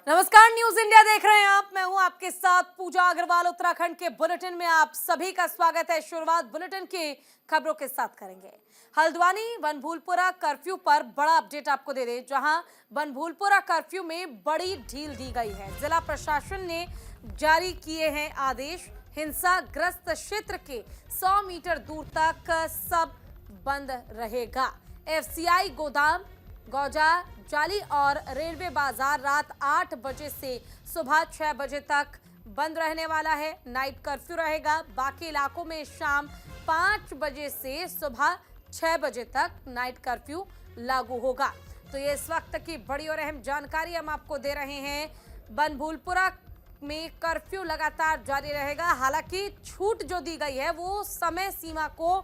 नमस्कार, news India देख रहे हैं आप। मैं हूं आपके साथ पूजा अग्रवाल। उत्तराखंड के बुलेटिन में आप सभी का स्वागत है। शुरुआत बुलेटिन की खबरों के साथ करेंगे। हल्द्वानी बनभूलपुरा कर्फ्यू पर बड़ा अपडेट आपको दे दें, जहां बनभूलपुरा कर्फ्यू में बड़ी ढील दी गई है। जिला प्रशासन ने जारी किए हैं आदेश। हिंसाग्रस्त क्षेत्र के 100 मीटर दूर तक सब बंद रहेगा। एफसीआई गोदाम, गौजा जाली और रेलवे बाजार रात 8 बजे से सुबह 6 बजे तक बंद रहने वाला है। नाइट कर्फ्यू रहेगा। बाकी इलाकों में शाम 5 बजे से सुबह 6 बजे तक नाइट कर्फ्यू लागू होगा। तो ये इस वक्त की बड़ी और अहम जानकारी हम आपको दे रहे हैं। बनभूलपुरा में कर्फ्यू लगातार जारी रहेगा। हालांकि छूट जो दी गई है वो समय सीमा को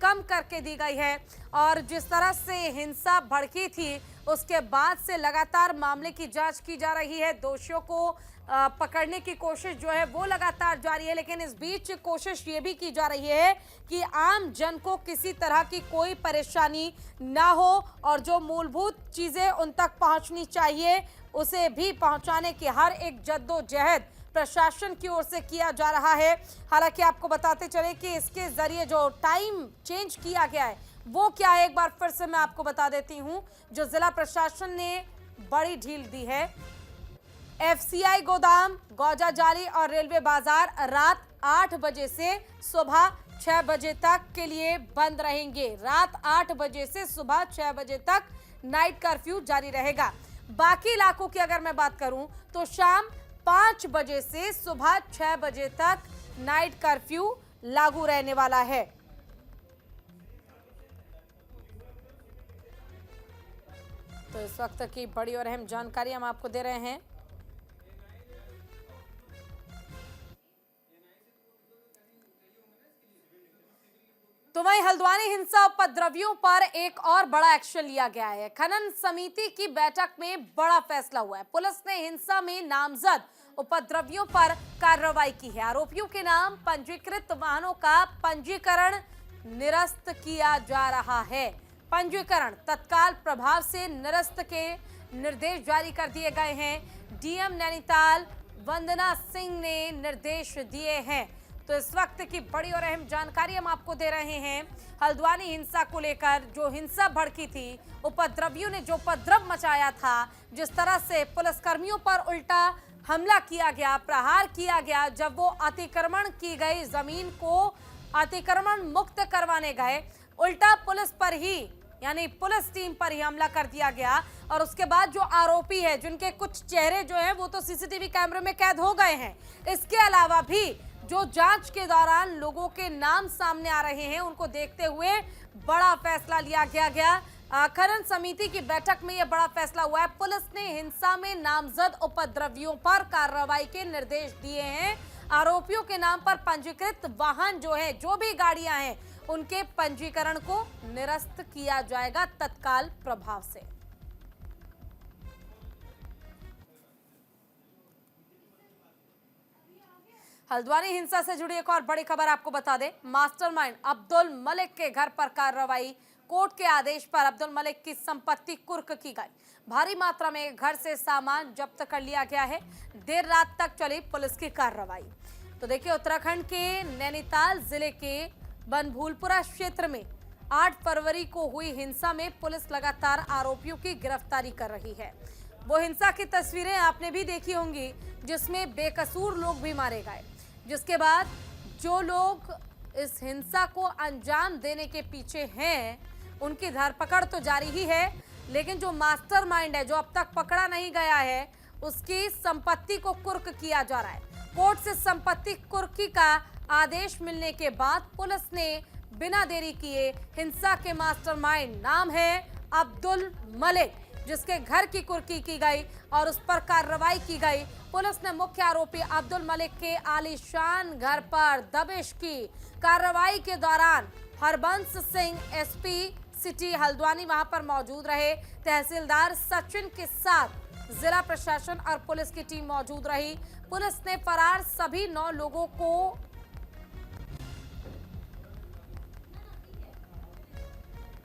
कम करके दी गई है, और जिस तरह से हिंसा भड़की थी उसके बाद से लगातार मामले की जांच की जा रही है। दोषियों को पकड़ने की कोशिश जो है वो लगातार जारी है, लेकिन इस बीच कोशिश ये भी की जा रही है कि आम जन को किसी तरह की कोई परेशानी ना हो, और जो मूलभूत चीजें उन तक पहुंचनी चाहिए उसे भी पहुंचाने की हर एक जद्दोजहद प्रशासन की ओर से किया जा रहा है। हालांकि आपको बताते चले कि इसके जरिए जो टाइम चेंज किया गया है वो क्या है, एक बार फिर से मैं आपको बता देती हूं। जो जिला प्रशासन ने बड़ी ढील दी है। एफसीआई गोदाम, गौजा जाली और रेलवे बाजार रात 8 बजे से सुबह 6 बजे तक के लिए बंद रहेंगे। रात 8 बजे से सुबह 6 बजे तक नाइट कर्फ्यू जारी रहेगा। बाकी इलाकों की अगर मैं बात करूं तो शाम 5 बजे से सुबह 6 बजे तक नाइट कर्फ्यू लागू रहने वाला है। तो इस वक्त की बड़ी और अहम जानकारी हम आपको दे रहे हैं। तो वहीं हल्द्वानी हिंसा उपद्रवियों पर एक और बड़ा एक्शन लिया गया है। खनन समिति की बैठक में बड़ा फैसला हुआ है। पुलिस ने हिंसा में नामजद उपद्रवियों पर कार्रवाई की है। आरोपियों के नाम पंजीकृत वाहनों का पंजीकरण निरस्त किया जा रहा है। पंजीकरण तत्काल प्रभाव से निरस्त के निर्देश जारी कर दिए गए हैं। डीएम नैनीताल वंदना सिंह ने निर्देश दिए हैं। तो इस वक्त की बड़ी और अहम जानकारी हम आपको दे रहे हैं। हल्द्वानी हिंसा को लेकर जो हिंसा भड़की थी, उपद्रवियों ने जो उपद्रव मचाया था, जिस तरह से पुलिसकर्मियों पर उल्टा हमला किया गया, प्रहार किया गया, जब वो अतिक्रमण की गई जमीन को अतिक्रमण मुक्त करवाने गए, उल्टा पुलिस पर ही यानी पुलिस टीम पर ही हमला कर दिया गया। और उसके बाद जो आरोपी है, जिनके कुछ चेहरे जो है वो तो सीसीटीवी कैमरे में कैद हो गए हैं, इसके अलावा भी जो जांच के दौरान लोगों के नाम सामने आ रहे हैं, उनको देखते हुए बड़ा फैसला लिया गया। खनन समिति की बैठक में यह बड़ा फैसला हुआ है। पुलिस ने हिंसा में नामजद उपद्रवियों पर कार्रवाई के निर्देश दिए हैं। आरोपियों के नाम पर पंजीकृत वाहन जो है, जो भी गाड़ियां हैं, उनके पंजीकरण को निरस्त किया जाएगा तत्काल प्रभाव से। हल्द्वानी हिंसा से जुड़ी एक और बड़ी खबर आपको बता दें। मास्टरमाइंड अब्दुल मलिक के घर पर कार्रवाई। कोर्ट के आदेश पर अब्दुल मलिक की संपत्ति कुर्क की गई। भारी मात्रा में घर से सामान जब्त कर लिया गया है। देर रात तक चली पुलिस की कार्रवाई। तो देखिए, उत्तराखंड के नैनीताल जिले के बनभूलपुरा क्षेत्र में 8 फरवरी को हुई हिंसा में पुलिस लगातार आरोपियों की गिरफ्तारी कर रही है। वो हिंसा की तस्वीरें आपने भी देखी होंगी, जिसमें बेकसूर लोग भी मारे गए। जिसके बाद जो लोग इस हिंसा को अंजाम देने के पीछे हैं, उनकी धरपकड़ तो जारी ही है, लेकिन जो मास्टरमाइंड है, जो अब तक पकड़ा नहीं गया है, उसकी संपत्ति को कुर्क किया जा रहा है। कोर्ट से संपत्ति कुर्की का आदेश मिलने के बाद पुलिस ने बिना देरी किए हिंसा के मास्टरमाइंड, नाम है अब्दुल मलिक, जिसके घर की कुर्की की गई और उस पर कार्रवाई की गई। पुलिस ने मुख्य आरोपी अब्दुल मलिक के आलीशान घर पर दबिश की। कार्रवाई के दौरान हरबंस सिंह एसपी सिटी हल्द्वानी वहां पर मौजूद रहे। तहसीलदार सचिन के साथ जिला प्रशासन और पुलिस की टीम मौजूद रही। पुलिस ने फरार सभी 9 लोगों को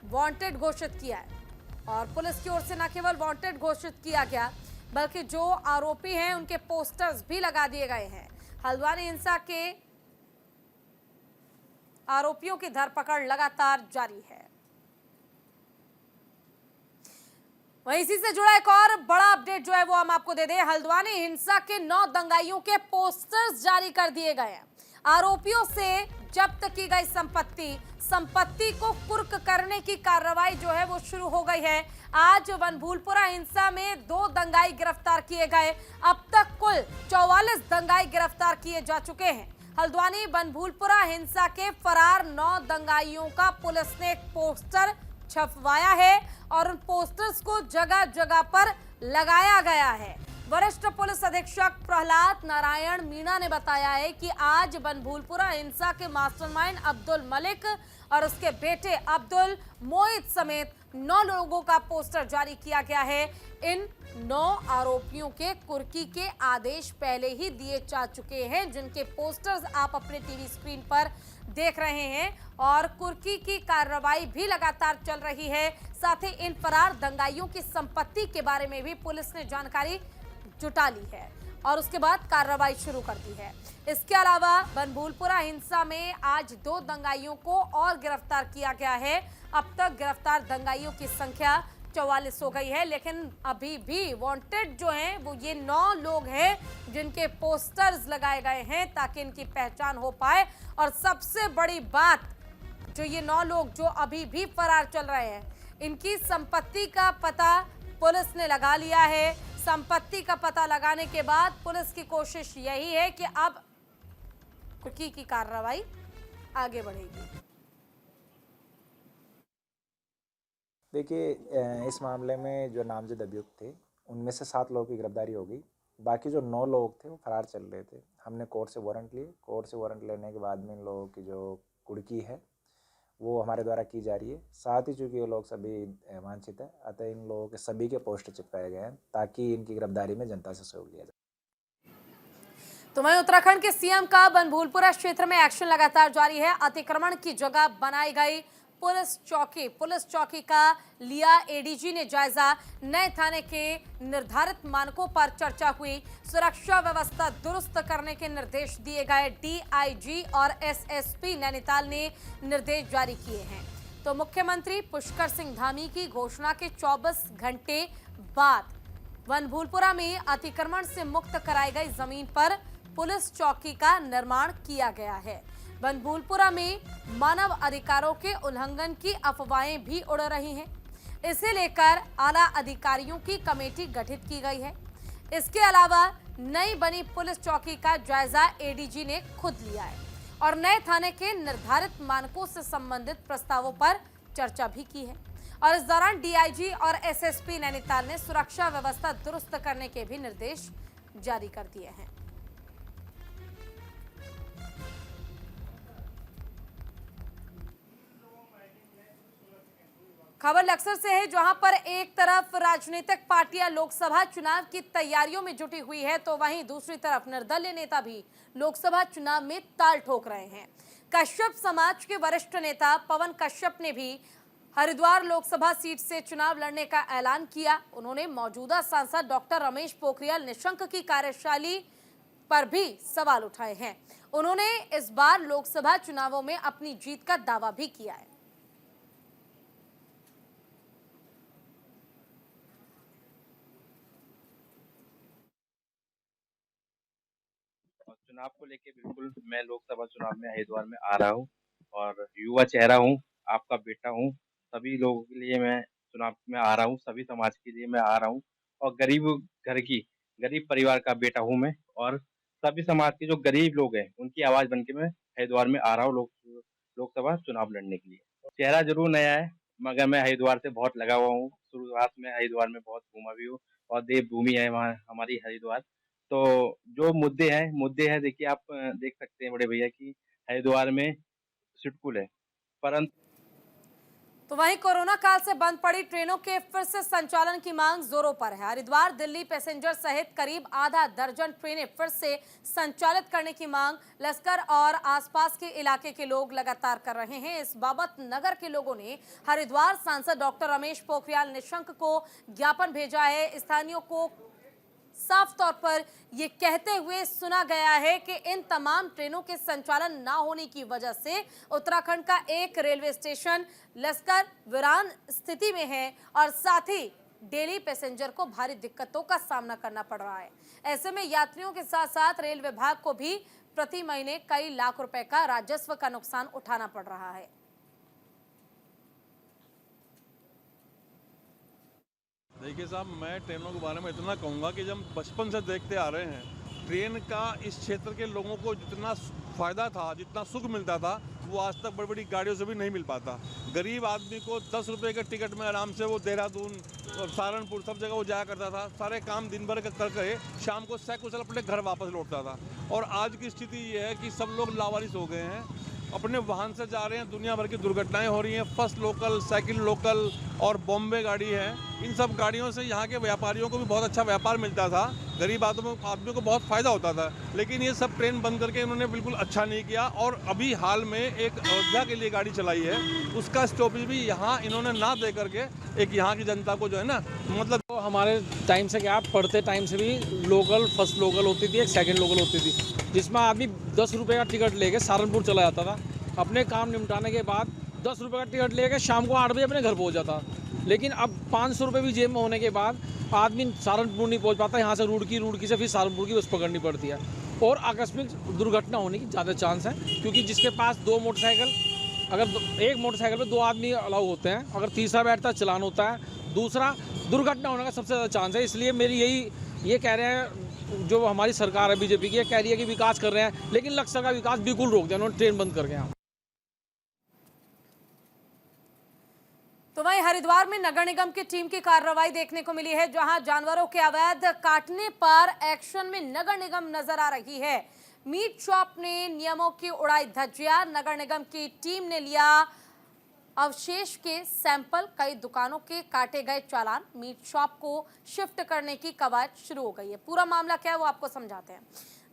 वांटेड घोषित किया है, और पुलिस की ओर से न केवल वांटेड घोषित किया गया, बल्कि जो आरोपी हैं उनके पोस्टर्स भी लगा दिए गए हैं। हल्द्वानी हिंसा के आरोपियों की धरपकड़ लगातार जारी है। वहीं इसी से जुड़ा एक और बड़ा अपडेट जो है वो हम आपको दे दें। हल्द्वानी हिंसा के 9 दंगाइयों के पोस्टर्स जारी कर दिए गए हैं। आरोपियों से जब्त की गई संपत्ति को कुर्क करने की कार्रवाई जो है वो शुरू हो गई है। आज वनभूलपुरा हिंसा में 2 दंगाई गिरफ्तार किए गए। अब तक कुल 44 दंगाई गिरफ्तार किए जा चुके हैं। हल्द्वानी वनभूलपुरा हिंसा के फरार 9 दंगाइयों का पुलिस ने एक पोस्टर छपवाया है और उन पोस्टर्स को जगह जगह पर लगाया गया है। वरिष्ठ पुलिस अधीक्षक प्रहलाद नारायण मीणा ने बताया है कि आज वनभूलपुरा हिंसा के मास्टरमाइंड अब्दुल मलिक और उसके बेटे अब्दुल मोहित समेत 9 लोगों का पोस्टर जारी किया गया है। इन 9 आरोपियों के कुर्की के आदेश पहले ही दिए जा चुके हैं, जिनके पोस्टर्स आप अपने टीवी स्क्रीन पर देख रहे हैं और कुर्की की कार्रवाई भी लगातार चल रही है। साथ ही इन फरार दंगाइयों की संपत्ति के बारे में भी पुलिस ने जानकारी जुटा ली है और उसके बाद कार्रवाई शुरू कर दी है। इसके अलावा वनभूलपुरा हिंसा में आज 2 दंगाइयों को और गिरफ्तार किया गया है। अब तक गिरफ्तार दंगाइयों की संख्या 44 हो गई है, लेकिन अभी भी वांटेड जो हैं वो ये 9 लोग हैं जिनके पोस्टर्स लगाए गए हैं ताकि इनकी पहचान हो पाए। और सबसे बड़ी बात, जो ये 9 लोग जो अभी भी फरार चल रहे हैं, इनकी संपत्ति का पता पुलिस ने लगा लिया है। संपत्ति का पता लगाने के बाद पुलिस की कोशिश यही है कि अब कुर्की की कार्रवाई आगे बढ़ेगी। देखिए, इस मामले में जो नामजद अभियुक्त थे उनमें से 7 लोगों की गिरफ्तारी हो गई। बाकी जो 9 लोग थे वो फरार चल रहे थे। हमने कोर्ट से वारंट लिए। कोर्ट से वारंट लेने के बाद में इन लोगों की जो कुर्की है वो हमारे द्वारा की जा रही है। साथ ही चूँकि ये लोग सभी वांछित है, अतः इन लोगों के सभी के पोस्टर चिपकाए गए हैं ताकि इनकी गिरफ्तारी में जनता से सहयोग लिया जाए। तो वहीं उत्तराखंड के सीएम का वनभूलपुरा क्षेत्र में एक्शन लगातार जारी है। अतिक्रमण की जगह बनाई गई पुलिस चौकी का लिया एडीजी ने जायजा। नए थाने के निर्धारित मानकों पर चर्चा हुई। सुरक्षा व्यवस्था दुरुस्त करने के निर्देश दिए गए। डीआईजी और एसएसपी नैनीताल ने निर्देश जारी किए हैं। तो मुख्यमंत्री पुष्कर सिंह धामी की घोषणा के 24 घंटे बाद वनभूलपुरा में अतिक्रमण से मुक्त कराई गई जमीन पर पुलिस चौकी का निर्माण किया गया है। वनभूलपुरा में मानव अधिकारों के उल्लंघन की अफवाहें भी उड़ रही हैं। इसे लेकर आला अधिकारियों की कमेटी गठित की गई है। इसके अलावा नई बनी पुलिस चौकी का जायजा एडीजी ने खुद लिया है और नए थाने के निर्धारित मानकों से संबंधित प्रस्तावों पर चर्चा भी की है। और इस दौरान डीआईजी और एसएसपी नैनीताल ने सुरक्षा व्यवस्था दुरुस्त करने के भी निर्देश जारी कर दिए हैं। खबर लक्सर से है, जहां पर एक तरफ राजनीतिक पार्टियां लोकसभा चुनाव की तैयारियों में जुटी हुई है, तो वहीं दूसरी तरफ निर्दलीय नेता भी लोकसभा चुनाव में ताल ठोक रहे हैं। कश्यप समाज के वरिष्ठ नेता पवन कश्यप ने भी हरिद्वार लोकसभा सीट से चुनाव लड़ने का ऐलान किया। उन्होंने मौजूदा सांसद डॉक्टर रमेश पोखरियाल निशंक की कार्यशैली पर भी सवाल उठाए हैं। उन्होंने इस बार लोकसभा चुनावों में अपनी जीत का दावा भी किया है। चुनाव को लेके बिल्कुल मैं लोकसभा चुनाव में हरिद्वार में आ रहा हूँ और युवा चेहरा हूँ, आपका बेटा हूँ। सभी लोगों के लिए मैं चुनाव में आ रहा हूँ, सभी समाज के लिए मैं आ रहा हूँ और गरीब परिवार का बेटा हूँ मैं और सभी समाज के जो गरीब लोग हैं उनकी आवाज़ बन के मैं हरिद्वार में आ रहा हूँ लोकसभा चुनाव लड़ने के लिए। चेहरा जरूर नया है मगर मैं हरिद्वार से बहुत लगा हुआ हूँ। शुरुआत में हरिद्वार में बहुत घूमा भी हूँ और देवभूमि है वहाँ हमारी हरिद्वार। तो जो मुद्दे हैं देखिए आप देख सकते हैं बड़े भैया कि हरिद्वार में सिडकुल है, परंतु तो वहीं कोरोना काल से बंद पड़ी ट्रेनों के फिर से संचालन की मांग जोरों पर है। हरिद्वार दिल्ली पैसेंजर सहित करीब आधा दर्जन ट्रेनें फिर से संचालित करने की मांग लश्कर और आसपास के इलाके के लोग लगातार कर रहे हैं। इस बाबत नगर के लोगों ने हरिद्वार सांसद डॉक्टर रमेश पोखरियाल निशंक को ज्ञापन भेजा है। स्थानीयों को साफ तौर पर ये कहते हुए सुना गया है कि इन तमाम ट्रेनों के संचालन ना होने की वजह से उत्तराखंड का एक रेलवे स्टेशन लश्कर वीरान स्थिति में है और साथ ही डेली पैसेंजर को भारी दिक्कतों का सामना करना पड़ रहा है। ऐसे में यात्रियों के साथ साथ रेल विभाग को भी प्रति महीने कई लाख रुपए का राजस्व का नुकसान उठाना पड़ रहा है। देखिए साहब, मैं ट्रेनों के बारे में इतना कहूँगा कि जब बचपन से देखते आ रहे हैं, ट्रेन का इस क्षेत्र के लोगों को जितना फ़ायदा था, जितना सुख मिलता था, वो आज तक बड़ी बड़ी गाड़ियों से भी नहीं मिल पाता। गरीब आदमी को 10 रुपये के टिकट में आराम से वो देहरादून, सहारनपुर, सब जगह वो जाया करता था। सारे काम दिन भर करके शाम को सकुशल अपने घर वापस लौटता था। और आज की स्थिति ये है कि सब लोग लावारिस हो गए हैं, अपने वाहन से जा रहे हैं, दुनिया भर की दुर्घटनाएं हो रही हैं। फर्स्ट लोकल, सेकंड लोकल और बॉम्बे गाड़ी है। इन सब गाड़ियों से यहाँ के व्यापारियों को भी बहुत अच्छा व्यापार मिलता था, गरीब आदमियों को बहुत फ़ायदा होता था। लेकिन ये सब ट्रेन बंद करके इन्होंने बिल्कुल अच्छा नहीं किया। और अभी हाल में एक अयोध्या के लिए गाड़ी चलाई है, उसका स्टॉपेज भी यहाँ इन्होंने ना दे करके एक यहाँ की जनता को जो है ना, मतलब तो हमारे टाइम से क्या, पढ़ते टाइम से भी लोकल, फर्स्ट लोकल होती थी, एक सेकंड लोकल होती थी, जिसमें आदमी 10 रुपये का टिकट लेके सहारनपुर चला जाता था। अपने काम निपटाने के बाद 10 रुपये का टिकट लेके शाम को 8 बजे अपने घर पहुँच जाता। लेकिन अब 500 रुपये भी जेब में होने के बाद आदमी सहारनपुर नहीं पहुँच पाता। यहाँ से रुड़की से फिर सहारनपुर की बस पकड़नी पड़ती है। और आकस्मिक दुर्घटना होने की ज़्यादा चांस है, क्योंकि जिसके पास 2 मोटरसाइकिल, अगर एक मोटरसाइकिल पे 2 आदमी अलाउ होते हैं, अगर तीसरा बैठता है चलान होता है, दूसरा दुर्घटना होने का सबसे ज़्यादा चांस है। इसलिए मेरी ये कह रहे हैं, जो हमारी सरकार है बीजेपी की, ये कह रही है कि विकास कर रहे हैं, लेकिन लक्ष्य का विकास बिल्कुल रोक दिया उन्होंने ट्रेन बंद करके। यहाँ तो वहीं हरिद्वार में नगर निगम की टीम की कार्रवाई देखने को मिली है, जहां जानवरों के अवैध काटने पर एक्शन में नगर निगम नजर आ रही है। मीट शॉप ने नियमों की उड़ाई धज्जियां। नगर निगम की टीम ने लिया अवशेष के सैंपल, कई दुकानों के काटे गए चालान। मीट शॉप को शिफ्ट करने की कवायद शुरू हो गई है। पूरा मामला क्या है वो आपको समझाते हैं।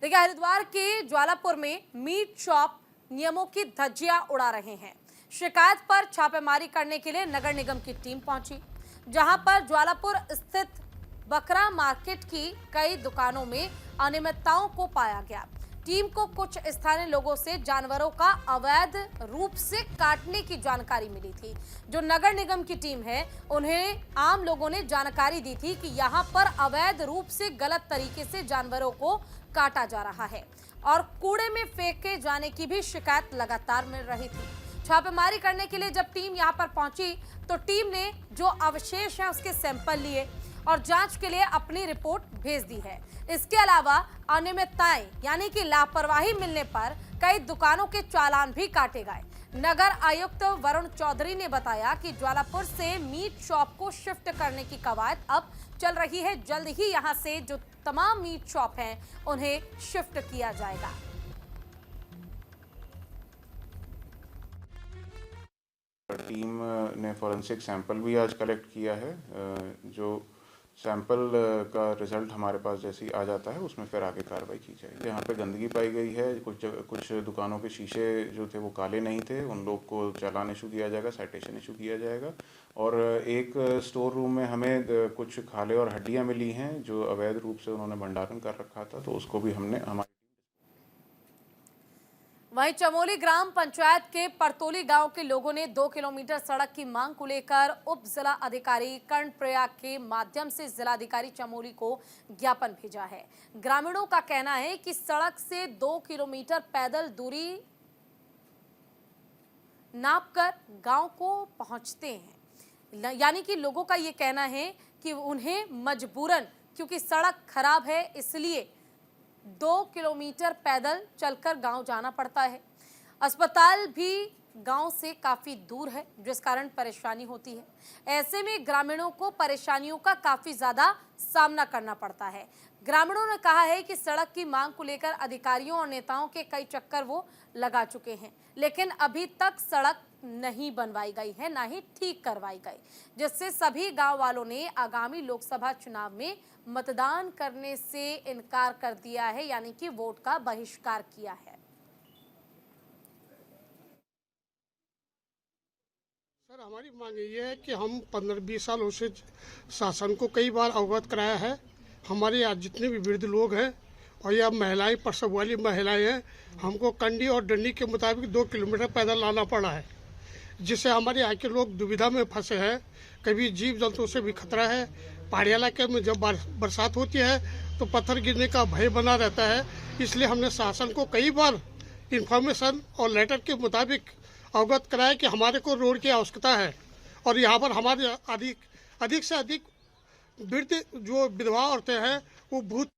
देखिए, हरिद्वार के ज्वालापुर में मीट शॉप नियमों की धज्जियां उड़ा रहे हैं। शिकायत पर छापेमारी करने के लिए नगर निगम की टीम पहुंची, जहां पर ज्वालापुर स्थित बकरा मार्केट की कई दुकानों में अनियमितताओं को पाया गया। टीम को कुछ स्थानीय लोगों से जानवरों का अवैध रूप से काटने की जानकारी मिली थी। जो नगर निगम की टीम है, उन्हें आम लोगों ने जानकारी दी थी कि यहां पर अवैध रूप से गलत तरीके से जानवरों को काटा जा रहा है और कूड़े में फेंके जाने की भी शिकायत लगातार मिल रही थी। छापेमारी करने के लिए जब टीम यहां पर पहुंची तो टीम ने जो अवशेष हैं उसके सैंपल लिए और जांच के लिए अपनी रिपोर्ट भेज दी है। इसके अलावा अनियमितताएं यानी कि लापरवाही मिलने पर कई दुकानों के चालान भी काटे गए। नगर आयुक्त वरुण चौधरी ने बताया कि ज्वालापुर से मीट शॉप को शिफ्ट करने की कवायद अब चल रही है। जल्द ही यहां से जो तमाम मीट शॉप हैं उन्हें शिफ्ट किया जाएगा। टीम ने फॉरेंसिक सैंपल भी आज कलेक्ट किया है। जो सैंपल का रिजल्ट हमारे पास जैसे ही आ जाता है उसमें फिर आगे कार्रवाई की जाएगी। यहाँ पे गंदगी पाई गई है, कुछ दुकानों के शीशे जो थे वो काले नहीं थे, उन लोग को चालान इशू किया जाएगा, साइटेशन इशू किया जाएगा। और एक स्टोर रूम में हमें कुछ खाले और हड्डियाँ मिली हैं जो अवैध रूप से उन्होंने भंडारण कर रखा था, तो उसको भी हमने हमारे। वहीं चमोली ग्राम पंचायत के परतोली गांव के लोगों ने 2 किलोमीटर सड़क की मांग को लेकर उप जिला अधिकारी कर्णप्रयाग के माध्यम से जिलाधिकारी चमोली को ज्ञापन भेजा है। ग्रामीणों का कहना है कि सड़क से 2 किलोमीटर पैदल दूरी नापकर गांव को पहुंचते हैं। यानी कि लोगों का ये कहना है कि उन्हें मजबूरन, क्योंकि सड़क खराब है, इसलिए 2 किलोमीटर पैदल चलकर गांव जाना पड़ता है। अस्पताल भी गांव से काफी दूर है, जिस कारण परेशानी होती है। ऐसे में ग्रामीणों को परेशानियों का काफी ज्यादा सामना करना पड़ता है। ग्रामीणों ने कहा है कि सड़क की मांग को लेकर अधिकारियों और नेताओं के कई चक्कर वो लगा चुके हैं, लेकिन अभी तक सड़क नहीं बनवाई गई है, ना ही ठीक करवाई गई, जिससे सभी गांव वालों ने आगामी लोकसभा चुनाव में मतदान करने से इनकार कर दिया है, यानी कि वोट का बहिष्कार किया है। सर, हमारी मांग ये है कि हम 15-20 सालों से शासन को कई बार अवगत कराया है, हमारे यहाँ जितने भी वृद्ध लोग हैं और या महिलाएं, प्रसव वाली महिलाएं हैं, हमको कंडी और डंडी के मुताबिक 2 किलोमीटर पैदल लाना पड़ा है, जिससे हमारे यहाँ के लोग दुविधा में फंसे हैं। कभी जीव जंतु से भी खतरा है। पहाड़ी इलाके में जब बरसात होती है तो पत्थर गिरने का भय बना रहता है। इसलिए हमने शासन को कई बार इंफॉर्मेशन और लेटर के मुताबिक अवगत कराया कि हमारे को रोड की आवश्यकता है और यहाँ पर हमारे अधिक से अधिक वृद्ध जो विधवा औरतें हैं वो भूत।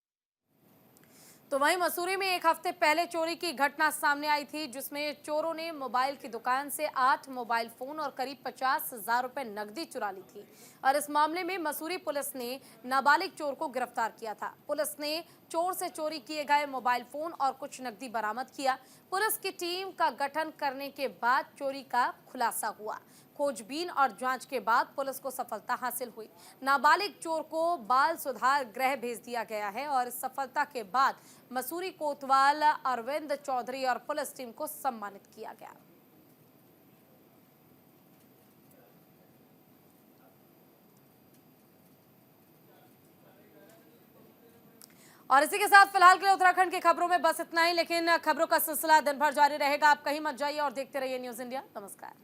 तो वहीं मसूरी में एक हफ्ते पहले चोरी की घटना सामने आई थी, जिसमें चोरों ने मोबाइल की दुकान से 8 मोबाइल फोन और करीब 50,000 रुपए नकदी चुरा ली थी। और इस मामले में मसूरी पुलिस ने नाबालिग चोर को गिरफ्तार किया था। पुलिस ने चोर से चोरी किए गए मोबाइल फोन और कुछ नकदी बरामद किया। पुलिस की टीम का गठन करने के बाद चोरी का खुलासा हुआ। खोजबीन और जांच के बाद पुलिस को सफलता हासिल हुई। नाबालिग चोर को बाल सुधार गृह भेज दिया गया है और इस सफलता के बाद मसूरी कोतवाल अरविंद चौधरी और पुलिस टीम को सम्मानित किया गया। और इसी के साथ फिलहाल के लिए उत्तराखंड की खबरों में बस इतना ही, लेकिन खबरों का सिलसिला दिन भर जारी रहेगा। आप कहीं मत जाइए और देखते रहिए न्यूज़ इंडिया। नमस्कार।